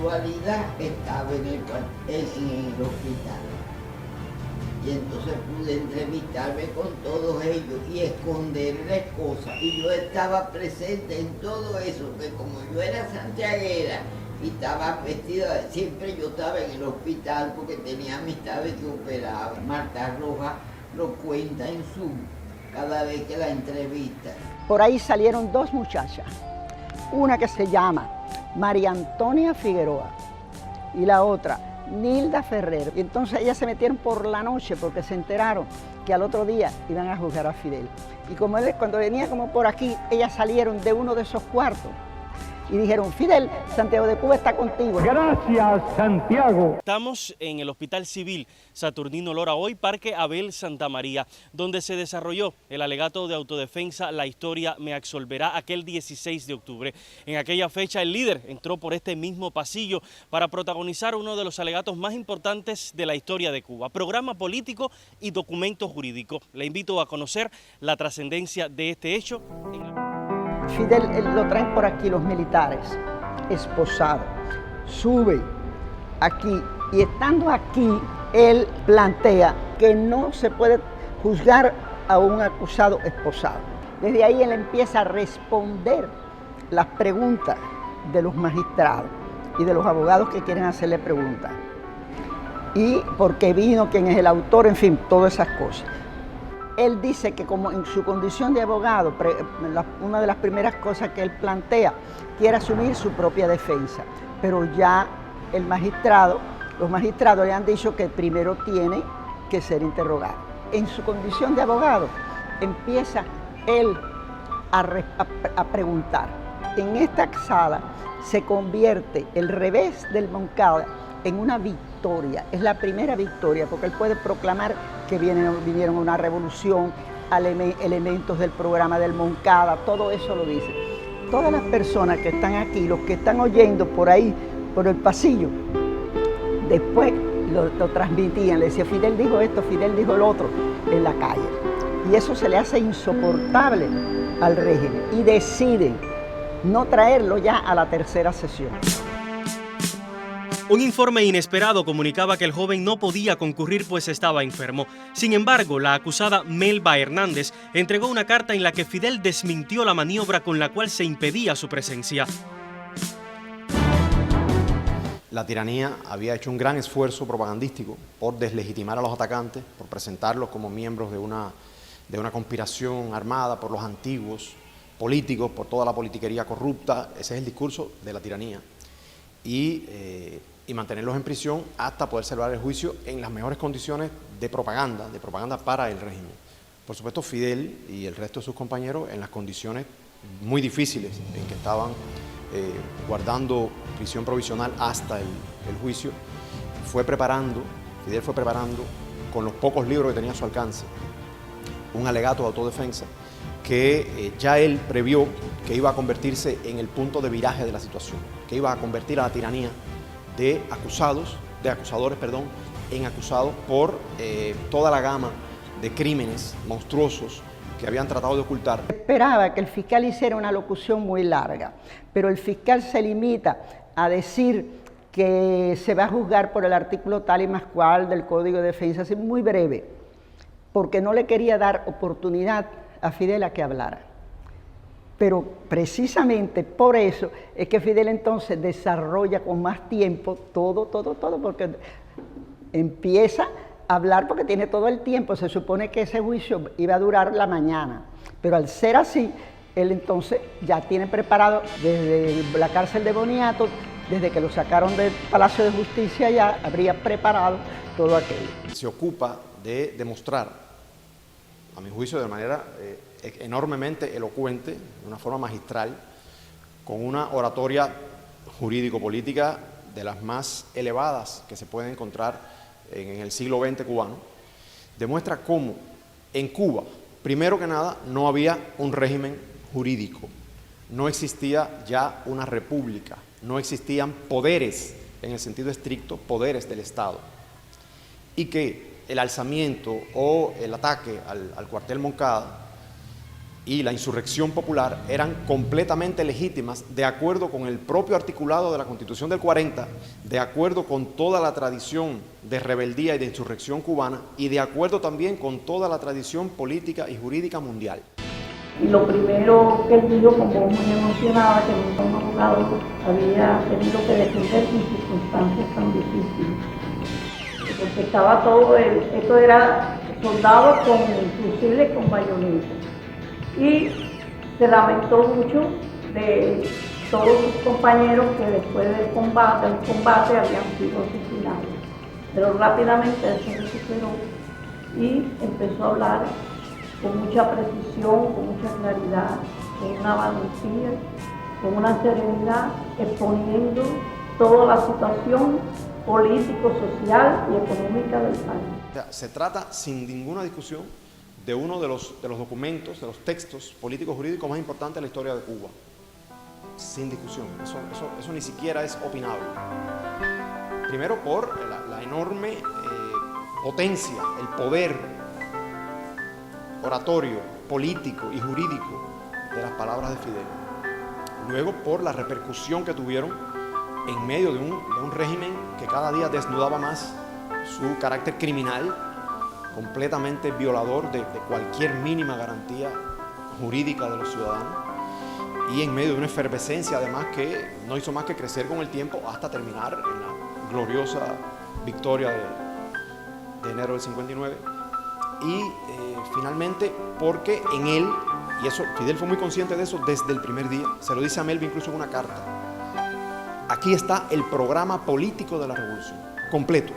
casualidad estaba en el hospital. Y entonces pude entrevistarme con todos ellos y esconderles cosas. Y yo estaba presente en todo eso, que como yo era santiaguera y estaba vestida, siempre yo estaba en el hospital porque tenía amistades que operaban. Marta Rojas lo cuenta en Zoom cada vez que la entrevista. Por ahí salieron dos muchachas, una que se llama María Antonia Figueroa y la otra Nilda Ferrer. Y entonces ellas se metieron por la noche porque se enteraron que al otro día iban a juzgar a Fidel. Y como él, cuando venía como por aquí, ellas salieron de uno de esos cuartos y dijeron: Fidel, Santiago de Cuba está contigo. Gracias, Santiago. Estamos en el Hospital Civil Saturnino Lora, hoy Parque Abel Santamaría, donde se desarrolló el alegato de autodefensa La historia me absolverá aquel 16 de octubre. En aquella fecha el líder entró por este mismo pasillo para protagonizar uno de los alegatos más importantes de la historia de Cuba, programa político y documento jurídico. Le invito a conocer la trascendencia de este hecho. Fidel lo traen por aquí los militares, esposado, sube aquí y estando aquí, él plantea que no se puede juzgar a un acusado esposado. Desde ahí él empieza a responder las preguntas de los magistrados y de los abogados que quieren hacerle preguntas. Y por qué vino, quién es el autor, en fin, todas esas cosas. Él dice que como en su condición de abogado, una de las primeras cosas que él plantea, quiere asumir su propia defensa, pero ya los magistrados le han dicho que primero tiene que ser interrogado. En su condición de abogado, empieza él a preguntar. En esta sala se convierte el revés del Moncada en una victoria, es la primera victoria, porque él puede proclamar que vinieron una revolución, elementos del programa del Moncada, todo eso lo dice. Todas las personas que están aquí, los que están oyendo por ahí, por el pasillo, después lo transmitían, le decía: Fidel dijo esto, Fidel dijo el otro, en la calle. Y eso se le hace insoportable al régimen y deciden no traerlo ya a la tercera sesión. Un informe inesperado comunicaba que el joven no podía concurrir pues estaba enfermo. Sin embargo, la acusada Melba Hernández entregó una carta en la que Fidel desmintió la maniobra con la cual se impedía su presencia. La tiranía había hecho un gran esfuerzo propagandístico por deslegitimar a los atacantes, por presentarlos como miembros de una conspiración armada por los antiguos políticos, por toda la politiquería corrupta. Ese es el discurso de la tiranía. Y mantenerlos en prisión hasta poder celebrar el juicio en las mejores condiciones de propaganda para el régimen. Por supuesto, Fidel y el resto de sus compañeros en las condiciones muy difíciles en que estaban guardando prisión provisional hasta el juicio, Fidel fue preparando con los pocos libros que tenía a su alcance un alegato de autodefensa que ya él previó que iba a convertirse en el punto de viraje de la situación, que iba a convertir a la tiranía de acusadores, en acusados por toda la gama de crímenes monstruosos que habían tratado de ocultar. Esperaba que el fiscal hiciera una locución muy larga, pero el fiscal se limita a decir que se va a juzgar por el artículo tal y más cual del Código de Defensa, así muy breve, porque no le quería dar oportunidad a Fidel a que hablara. Pero precisamente por eso es que Fidel entonces desarrolla con más tiempo todo, porque empieza a hablar porque tiene todo el tiempo. Se supone que ese juicio iba a durar la mañana, pero al ser así, él entonces ya tiene preparado desde la cárcel de Boniato, desde que lo sacaron del Palacio de Justicia, ya habría preparado todo aquello. Se ocupa de demostrar, a mi juicio, de manera enormemente elocuente, de una forma magistral, con una oratoria jurídico-política de las más elevadas que se pueden encontrar en el siglo XX cubano, demuestra cómo en Cuba, primero que nada, no había un régimen jurídico, no existía ya una república, no existían poderes, en el sentido estricto, poderes del Estado, y que el alzamiento o el ataque al cuartel Moncada y la insurrección popular eran completamente legítimas de acuerdo con el propio articulado de la Constitución del 40, de acuerdo con toda la tradición de rebeldía y de insurrección cubana y de acuerdo también con toda la tradición política y jurídica mundial. Y lo primero que él dijo, con voz muy emocionada, que nunca un abogado había tenido que defender en circunstancias tan difíciles. Porque estaba todo, esto era soldados con fusiles, con bayonetas. Y se lamentó mucho de todos sus compañeros que después del combate habían sido asesinados. Pero rápidamente él se recuperó y empezó a hablar con mucha precisión, con mucha claridad, con una valentía, con una serenidad, exponiendo toda la situación político, social y económica del país. O sea, se trata sin ninguna discusión de uno de los documentos, de los textos políticos jurídicos más importantes de la historia de Cuba. Sin discusión, eso ni siquiera es opinable. Primero por la enorme potencia, el poder oratorio, político y jurídico de las palabras de Fidel. Luego por la repercusión que tuvieron en medio de un régimen que cada día desnudaba más su carácter criminal, completamente violador de cualquier mínima garantía jurídica de los ciudadanos, y en medio de una efervescencia además que no hizo más que crecer con el tiempo hasta terminar en la gloriosa victoria de enero del 59. Y finalmente porque en él, y eso Fidel fue muy consciente de eso desde el primer día, se lo dice a Melvin incluso en una carta, aquí está el programa político de la revolución, completo.